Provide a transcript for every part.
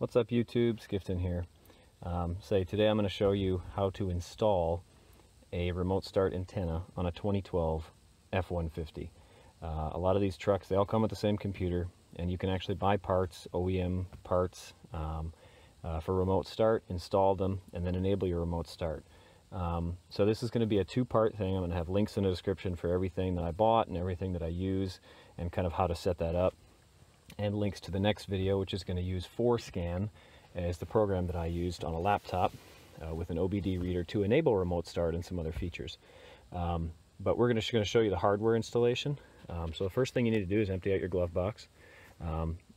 What's up YouTube, Skifton here. Today I'm going to show you how to install a remote start antenna on a 2012 F150. A lot of these trucks, they all come with the same computer, and you can actually buy parts, OEM parts, for remote start, install them, and then enable your remote start. So this is going to be a two-part thing. I'm going to have links in the description for everything that I bought and everything that I use and kind of how to set that up, and links to the next video, which is going to use ForScan as the program that I used on a laptop with an OBD reader to enable remote start and some other features. But we're going to show you the hardware installation. So the first thing you need to do is empty out your glove box.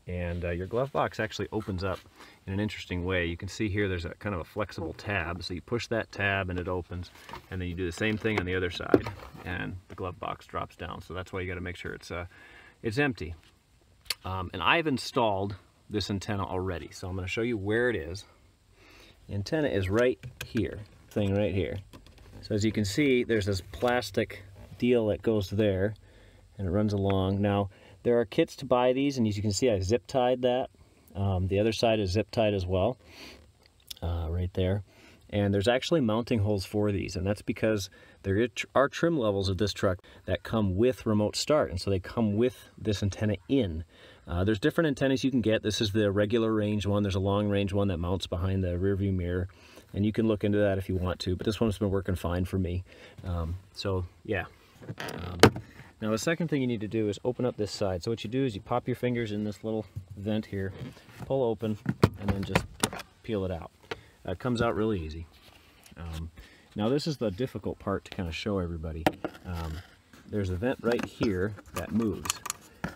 Your glove box actually opens up in an interesting way. You can see here there's a kind of a flexible tab, so you push that tab and it opens, and then you do the same thing on the other side and the glove box drops down. So that's why you got to make sure it's empty. And I've installed this antenna already, so I'm going to show you where it is. The antenna is right here, thing right here. So as you can see, there's this plastic deal that goes there, and it runs along. Now, there are kits to buy these, and as you can see, I zip tied that. The other side is zip tied as well, right there. And there's actually mounting holes for these, and that's because there are trim levels of this truck that come with remote start, and so they come with this antenna in. There's different antennas you can get. This is the regular range one. There's a long range one that mounts behind the rear view mirror, and you can look into that if you want to, but this one's been working fine for me. Now the second thing you need to do is open up this side. So what you do is you pop your fingers in this little vent here, pull open, and then just peel it out. It comes out really easy. Now this is the difficult part to kind of show everybody. There's a vent right here that moves,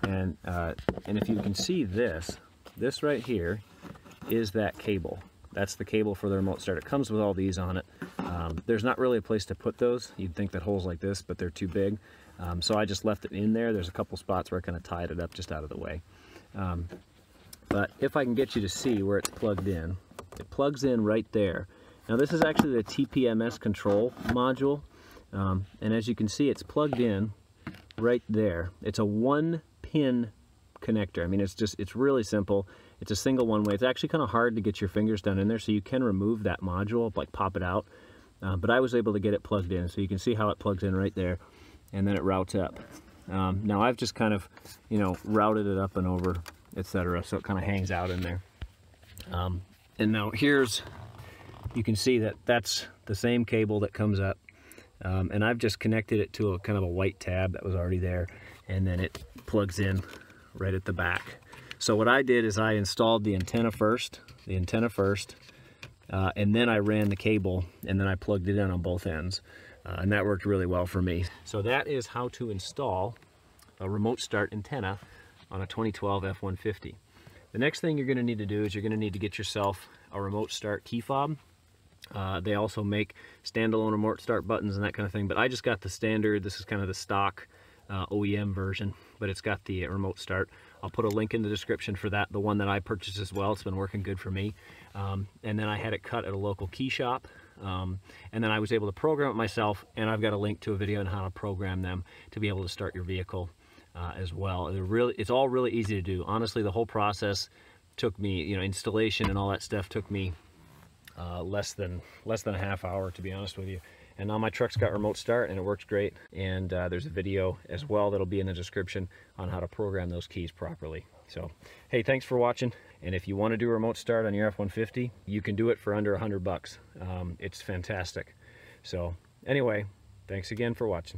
and if you can see this right here is that cable. That's the cable for the remote start. It comes with all these on it. There's not really a place to put those. You'd think that holes like this, but they're too big. So I just left it in there. There's a couple spots where I kind of tied it up just out of the way. But if I can get you to see where it's plugged in, it plugs in right there. Now this is actually the TPMS control module, and as you can see, it's plugged in right there. It's a 1-pin connector. I mean, it's really simple. It's a single one-way. It's actually kind of hard to get your fingers down in there, so you can remove that module, like pop it out. But I was able to get it plugged in, so you can see how it plugs in right there, and then it routes up. Now I've just kind of, routed it up and over, etc., so it kind of hangs out in there. And now you can see that that's the same cable that comes up, and I've just connected it to a kind of a white tab that was already there, and then it plugs in right at the back. So what I did is I installed the antenna first, and then I ran the cable, and then I plugged it in on both ends, and that worked really well for me. So that is how to install a remote start antenna on a 2012 F150. The next thing you're going to need to do is you're going to need to get yourself a remote start key fob. They also make standalone remote start buttons and that kind of thing, but I just got the standard. This is kind of the stock OEM version, but it's got the remote start. I'll put a link in the description for that, the one that I purchased as well. It's been working good for me. And then I had it cut at a local key shop, and then I was able to program it myself, and I've got a link to a video on how to program them to be able to start your vehicle as well. It's all really easy to do. Honestly, the whole process took me, installation and all that stuff took me less than a half hour, to be honest with you. And now my truck's got remote start and it works great. And there's a video as well that'll be in the description on how to program those keys properly. So, hey, thanks for watching. And if you want to do remote start on your F-150, you can do it for under $100 bucks. It's fantastic. So anyway, thanks again for watching.